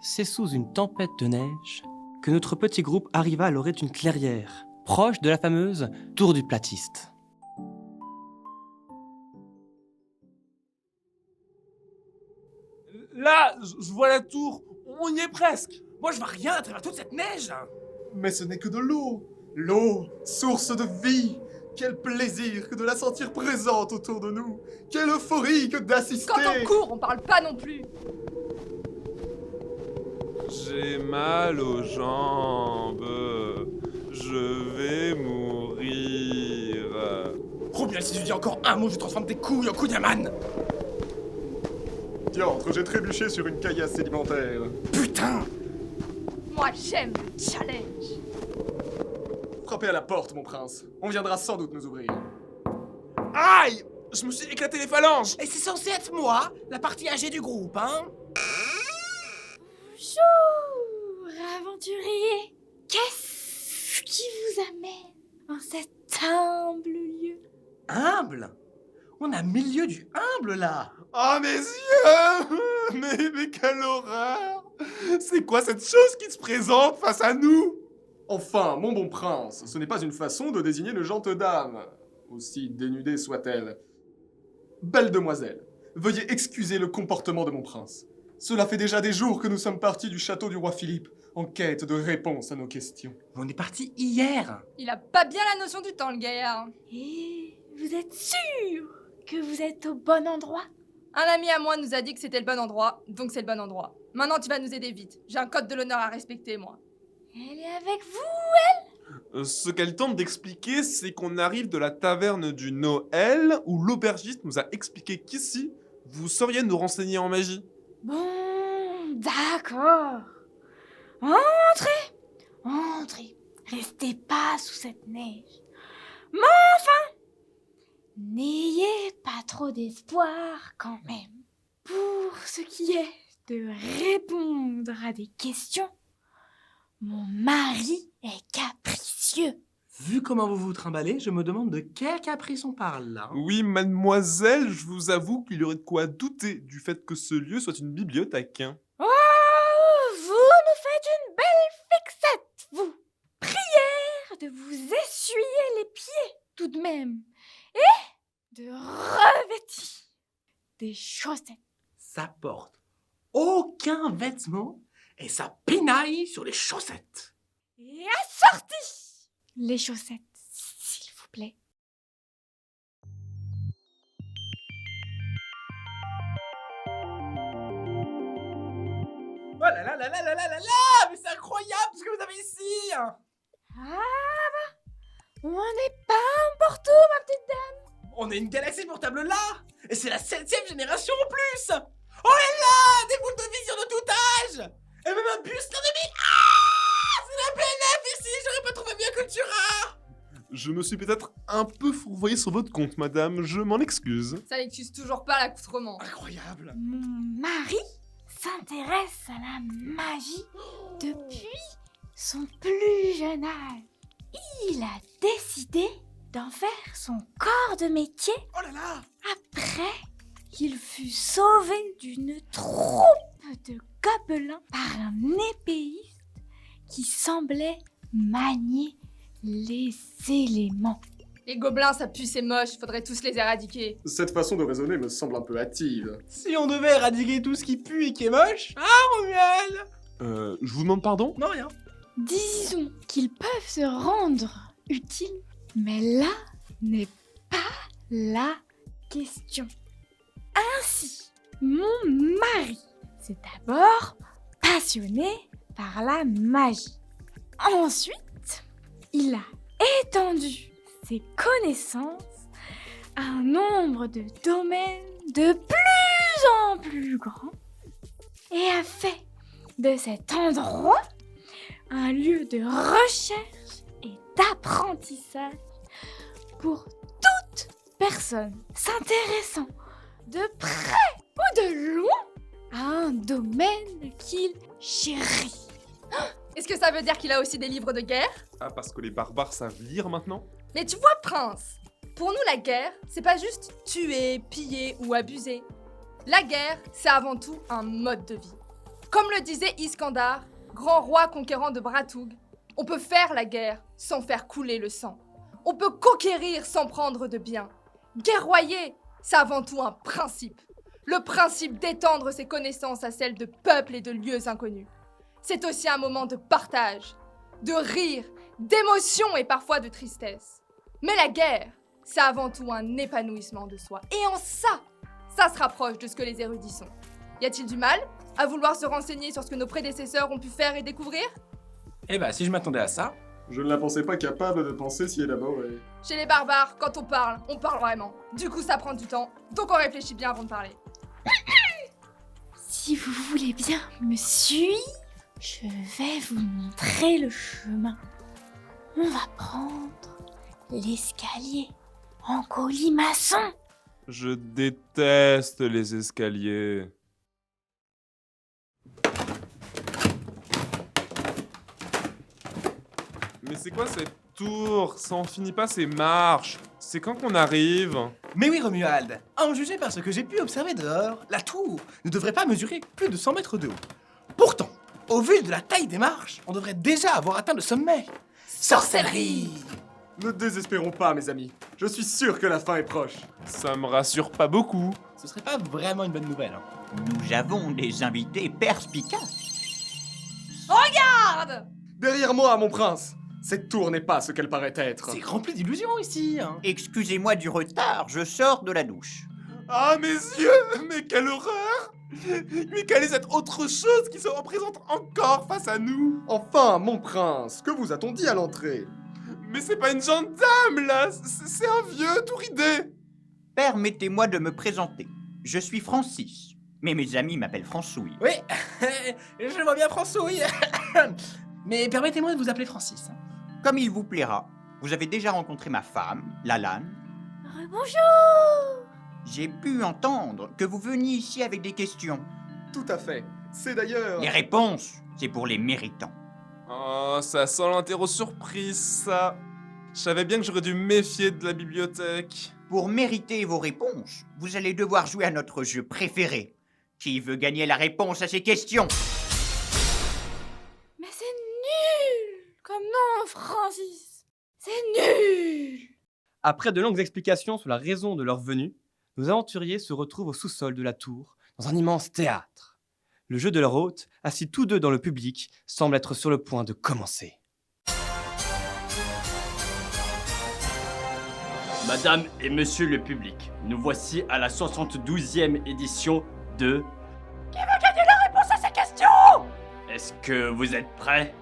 c'est sous une tempête de neige que notre petit groupe arriva à l'orée d'une clairière, proche de la fameuse tour du Platiste. Là, je vois la tour. On y est presque. Moi, je vois rien à travers toute cette neige. Mais ce n'est que de l'eau. L'eau, source de vie. Quel plaisir que de la sentir présente autour de nous. Quelle euphorie que d'assister. Quand on court, on parle pas non plus. J'ai mal aux jambes. Je vais mourir. Oh bien, si tu dis encore un mot, je transforme tes couilles en Kunyaman. Diantre, j'ai trébuché sur une caillasse sédimentaire. Putain. Moi, j'aime le challenge. Frappez à la porte, mon prince. On viendra sans doute nous ouvrir. Aïe. Je me suis éclaté les phalanges. Et c'est censé être moi, la partie âgée du groupe, hein? Bonjour, aventurier. Qu'est-ce qui vous amène en cet humble lieu? Humble? On a milieu du humble, là! Oh, mes yeux. Mais quelle horreur. C'est quoi cette chose qui se présente face à nous? Enfin, mon bon prince, ce n'est pas une façon de désigner une gente dame, aussi dénudée soit-elle. Belle demoiselle, veuillez excuser le comportement de mon prince. Cela fait déjà des jours que nous sommes partis du château du roi Philippe, en quête de réponses à nos questions. On est parti hier! Il a pas bien la notion du temps, le gaillard. Et vous êtes sûr que vous êtes au bon endroit? Un ami à moi nous a dit que c'était le bon endroit, donc c'est le bon endroit. Maintenant, tu vas nous aider vite. J'ai un code de l'honneur à respecter, moi. Elle est avec vous? Ce qu'elle tente d'expliquer, c'est qu'on arrive de la taverne du Noël, où l'aubergiste nous a expliqué qu'ici, vous sauriez nous renseigner en magie. Bon, d'accord. Entrez, entrez. Restez pas sous cette neige. Mais enfin, n'ayez pas trop d'espoir quand même. Pour ce qui est de répondre à des questions, mon mari est capricieux. Vu comment vous vous trimballez, je me demande de quel caprice on parle, là. Oui, mademoiselle, je vous avoue qu'il y aurait de quoi douter du fait que ce lieu soit une bibliothèque. Oh, vous nous faites une belle fixette, vous. Prière de vous essuyer les pieds, tout de même. Et de revêtir des chaussettes. Ça porte aucun vêtement et ça pinaille sur les chaussettes. Et assorti les chaussettes, s'il vous plaît. Oh là là là là là là là là! Mais c'est incroyable ce que vous avez ici! Ah bah, on n'est pas n'importe où, ma petite dame. On est une galaxie portable là! Et c'est la 7ème génération en plus! Oh là là! Des boules de vision de tout âge! Et même un buste en demi! Ah! C'est la PNF ici! J'aurais pas trouvé mieux Cultura! Je me suis peut-être un peu fourvoyé sur votre compte, madame, je m'en excuse. Ça n'excuse toujours pas l'accoutrement. Incroyable! Mon mari s'intéresse à la magie depuis son plus jeune âge. Il a décidé d'en faire son corps de métier Oh là là! après qu'il fut sauvé d'une troupe de gobelins par un épéiste qui semblait manier les éléments. Les gobelins, ça pue, c'est moche, faudrait tous les éradiquer. Cette façon de raisonner me semble un peu hâtive. Si on devait éradiquer tout ce qui pue et qui est moche, hein, Romuald? Je vous demande pardon? Non, rien. Disons qu'ils peuvent se rendre utiles, mais là n'est pas la question. Ainsi, mon mari s'est d'abord passionné par la magie. Ensuite, il a étendu ses connaissances à un nombre de domaines de plus en plus grands et a fait de cet endroit un lieu de recherche et d'apprentissage pour toute personne s'intéressant de près ou de loin à un domaine qu'il chérit. Est-ce que ça veut dire qu'il a aussi des livres de guerre? Ah, parce que les barbares savent lire maintenant? Mais tu vois, Prince, pour nous, la guerre, c'est pas juste tuer, piller ou abuser. La guerre, c'est avant tout un mode de vie. Comme le disait Iskandar, grand roi conquérant de Bratoug, on peut faire la guerre sans faire couler le sang. On peut conquérir sans prendre de biens. Guerroyer, c'est avant tout un principe. Le principe d'étendre ses connaissances à celles de peuples et de lieux inconnus. C'est aussi un moment de partage, de rire, d'émotion et parfois de tristesse. Mais la guerre, c'est avant tout un épanouissement de soi. Et en ça se rapproche de ce que les érudits sont. Y a-t-il du mal à vouloir se renseigner sur ce que nos prédécesseurs ont pu faire et découvrir? Eh bah, si je m'attendais à ça... Je ne la pensais pas capable de penser si élaborée. Chez les barbares, quand on parle vraiment. Du coup, ça prend du temps, donc on réfléchit bien avant de parler. Si vous voulez bien me suivre, je vais vous montrer le chemin. On va prendre l'escalier en colimaçon. Je déteste les escaliers. Mais c'est quoi cette tour? Ça en finit pas ces marches. C'est quand qu'on arrive? Mais oui, Romuald, à en juger par ce que j'ai pu observer dehors, la tour ne devrait pas mesurer plus de 100 mètres de haut. Pourtant, au vu de la taille des marches, on devrait déjà avoir atteint le sommet. Sorcellerie! Ne désespérons pas, mes amis. Je suis sûr que la fin est proche. Ça me rassure pas beaucoup. Ce serait pas vraiment une bonne nouvelle. Nous avons des invités perspicaces. Regarde! Derrière moi, mon prince. Cette tour n'est pas ce qu'elle paraît être. C'est rempli d'illusions ici. Excusez-moi du retard, je sors de la douche. Ah, mes yeux! Mais quelle horreur! Mais quelle est cette autre chose qui se représente encore face à nous? Enfin, mon prince, que vous a-t-on dit à l'entrée? Mais c'est pas une gendarme, là! C'est un vieux tout ridé! Permettez-moi de me présenter. Je suis Francis, mais mes amis m'appellent Françouille. Oui, je vois bien François. Mais permettez-moi de vous appeler Francis. Comme il vous plaira, vous avez déjà rencontré ma femme, Lalanne. Rebonjour! J'ai pu entendre que vous veniez ici avec des questions. Tout à fait. C'est d'ailleurs... Les réponses, c'est pour les méritants. Oh, ça sent l'interro surprise, ça! Je savais bien que j'aurais dû me méfier de la bibliothèque. Pour mériter vos réponses, vous allez devoir jouer à notre jeu préféré. Qui veut gagner la réponse à ces questions? Mais c'est nul! Comme nom, Francis! C'est nul! Après de longues explications sur la raison de leur venue, nos aventuriers se retrouvent au sous-sol de la tour, dans un immense théâtre. Le jeu de leur hôte, assis tous deux dans le public, semble être sur le point de commencer. Madame et monsieur le public, nous voici à la 72e édition de... Qui veut gagner la réponse à ces questions? Est-ce que vous êtes prêts?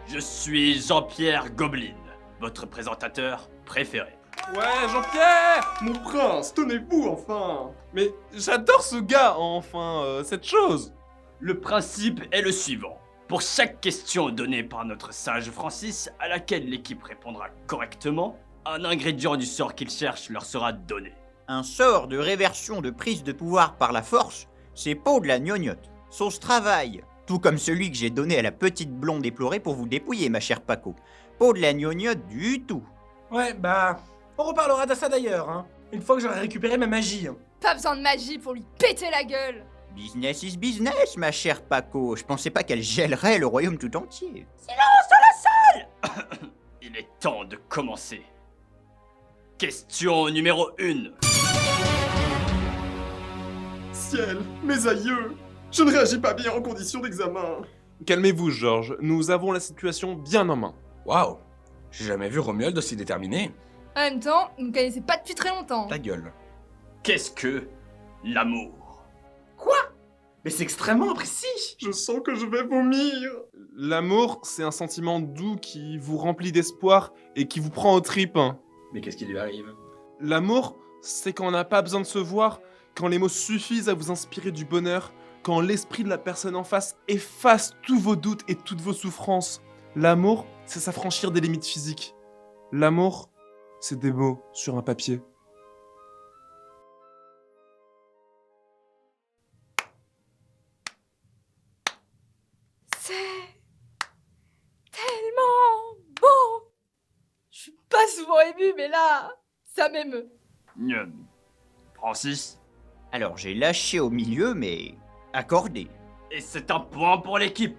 Je suis Jean-Pierre Goblin, votre présentateur préféré. Ouais, Jean-Pierre! Mon prince, tenez-vous enfin! Mais j'adore ce gars, enfin, cette chose! Le principe est le suivant. Pour chaque question donnée par notre sage Francis, à laquelle l'équipe répondra correctement, un ingrédient du sort qu'il cherche leur sera donné. Un sort de réversion de prise de pouvoir par la force, c'est Peau de la gnognotte. Sauce travail, tout comme celui que j'ai donné à la petite blonde éplorée pour vous dépouiller, ma chère Paco. Peau de la gnognotte du tout. Ouais, bah, on reparlera de ça d'ailleurs, une fois que j'aurai récupéré ma magie. Pas besoin de magie pour lui péter la gueule. Business is business, ma chère Paco. Je pensais pas qu'elle gèlerait le royaume tout entier. Il est temps de commencer. Question numéro 1. Ciel, mes aïeux! Je ne réagis pas bien en conditions d'examen. Calmez-vous, Georges, nous avons la situation bien en main. Waouh, j'ai jamais vu Romuald aussi déterminé. En même temps, vous me connaissez pas depuis très longtemps. Ta gueule. Qu'est-ce que l'amour? Mais c'est extrêmement précis. Je sens que je vais vomir. L'amour, c'est un sentiment doux qui vous remplit d'espoir et qui vous prend aux tripes. Mais qu'est-ce qui lui arrive? L'amour, c'est quand on n'a pas besoin de se voir, quand les mots suffisent à vous inspirer du bonheur, quand l'esprit de la personne en face efface tous vos doutes et toutes vos souffrances. L'amour, c'est s'affranchir des limites physiques. L'amour, c'est des mots sur un papier. C'est tellement beau! Je suis pas souvent émue, mais là, ça m'émeut. Francis? Alors j'ai lâché au milieu, mais accordé. Et c'est un point pour l'équipe.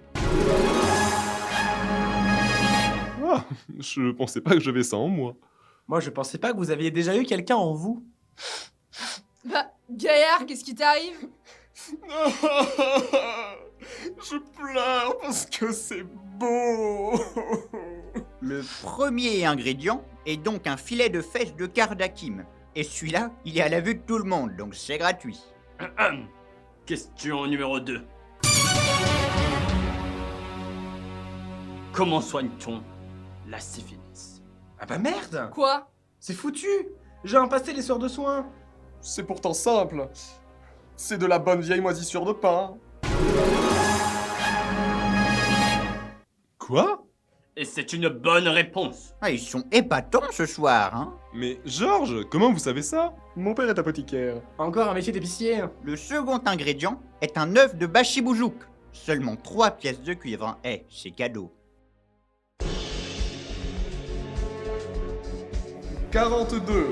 Ah, je pensais pas que j'avais ça en moi. Moi, je pensais pas que vous aviez déjà eu quelqu'un en vous. Bah, Gaillard, qu'est-ce qui t'arrive? Je pleure parce que c'est beau. Le premier ingrédient est donc un filet de fesses de Kardakim. Et celui-là, il est à la vue de tout le monde, donc c'est gratuit. Question numéro 2. Comment soigne-t-on la syphilis? Ah bah merde! Quoi? C'est foutu! J'ai un passé les soeurs de soins. C'est pourtant simple. C'est de la bonne vieille moisissure de pain. Quoi? Et c'est une bonne réponse. Ah, ils sont épatants ce soir, hein? Mais Georges, comment vous savez ça? Mon père est apothicaire. Encore un métier d'épicier. Le second ingrédient est un œuf de bachibouzouk. Seulement 3 pièces de cuivre, hein. Eh, c'est cadeau. 42.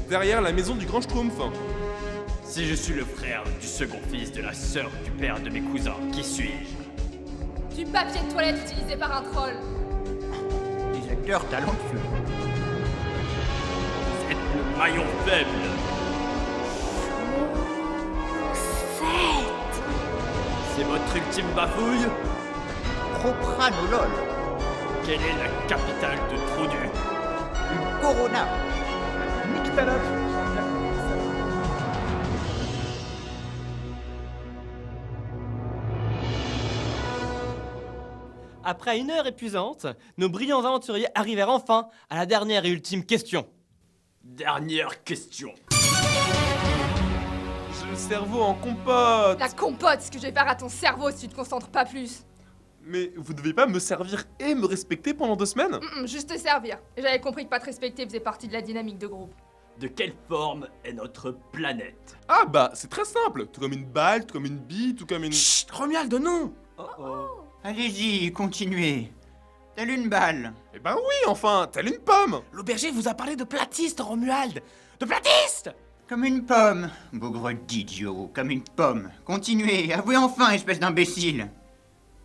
Derrière la maison du grand Schtroumpf. Si je suis le frère du second fils de la sœur du père de mes cousins, qui suis-je? Du papier de toilette utilisé par un troll. Des acteurs talentueux. Vous êtes le maillon faible. C'est votre ultime bafouille? Propranolol. Quelle est la capitale de Troudu? Une Corona. Après une heure épuisante, nos brillants aventuriers arrivèrent enfin à la dernière et ultime question. Dernière question. J'ai le cerveau en compote. La compote, ce que je vais faire à ton cerveau si tu te concentres pas plus. Mais vous devez pas me servir et me respecter pendant 2 semaines? Juste te servir. Et j'avais compris que pas te respecter faisait partie de la dynamique de groupe. De quelle forme est notre planète? Ah bah, c'est très simple. Tout comme une balle, tout comme une bille, tout comme une... Chut, Romuald, non! Allez-y, continuez. Telle une balle. Eh ben oui, enfin, telle une pomme. L'auberger vous a parlé de platiste, Romuald! De platiste! Comme une pomme. Bougre d'idiot, comme une pomme. Continuez, avouez enfin, espèce d'imbécile.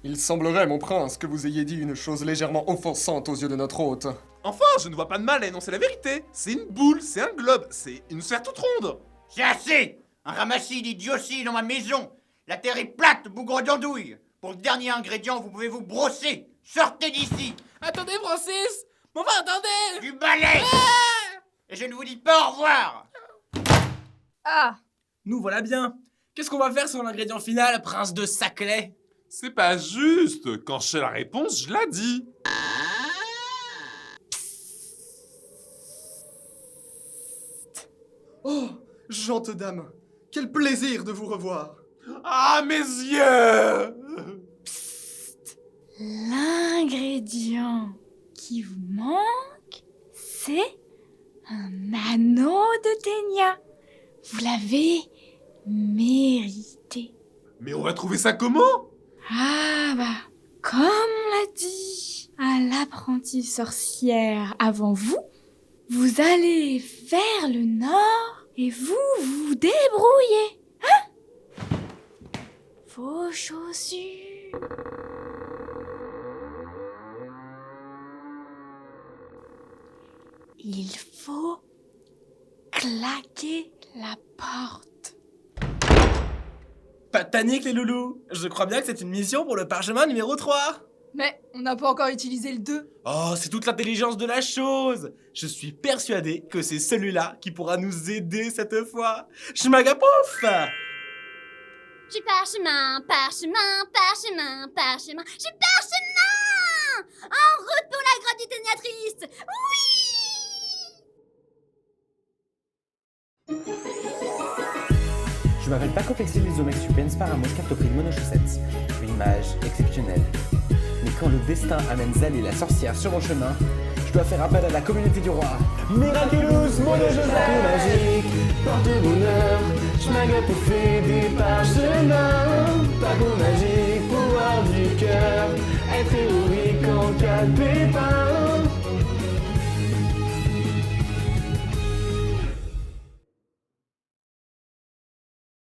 Il semblerait, mon prince, que vous ayez dit une chose légèrement offensante aux yeux de notre hôte. Enfin, je ne vois pas de mal à énoncer la vérité. C'est une boule, c'est un globe, c'est une sphère toute ronde. C'est assez! Un ramassis d'idioties dans ma maison. La terre est plate, bougre d'andouille. Pour le dernier ingrédient, vous pouvez vous brosser. Sortez d'ici. Attendez, Francis! Bon, enfin, attendez! Du balai. Et je ne vous dis pas au revoir. Ah, Nous voilà bien. Qu'est-ce qu'on va faire sur l'ingrédient final, prince de Saclay? C'est pas juste. Quand je sais la réponse, je la dis. Oh, gente dame, quel plaisir de vous revoir. Ah, mes yeux! L'ingrédient qui vous manque, c'est un anneau de Ténia. Vous l'avez mérité. Mais on va trouver ça comment? Ah bah, comme on l'a dit à l'apprentie sorcière avant vous, vous allez vers le nord et vous vous débrouillez. Hein? Vos chaussures. Il faut claquer la porte. Pas de panique, les loulous. Je crois bien que c'est une mission pour le parchemin numéro 3. mais on n'a pas encore utilisé le 2. Oh, c'est toute l'intelligence de la chose. Je suis persuadé que c'est celui-là qui pourra nous aider cette fois. Schmagapouf! Je suis parchemin, parchemin, parchemin, parchemin. Je suis parchemin! En route pour la grotte du Téniatrice! Je m'appelle Paco Flexil des Omex Supens Paramos Cartopril Monochaussettes, une mage exceptionnelle. Mais quand le destin amène Zali la sorcière sur mon chemin, je dois faire appel à la communauté du roi. Miraculous Monochaussettes! Paco magique, porte-bonheur, schmagapoufé des parchemins. Paco magique, pouvoir du cœur, être héroïque en cas de pépin.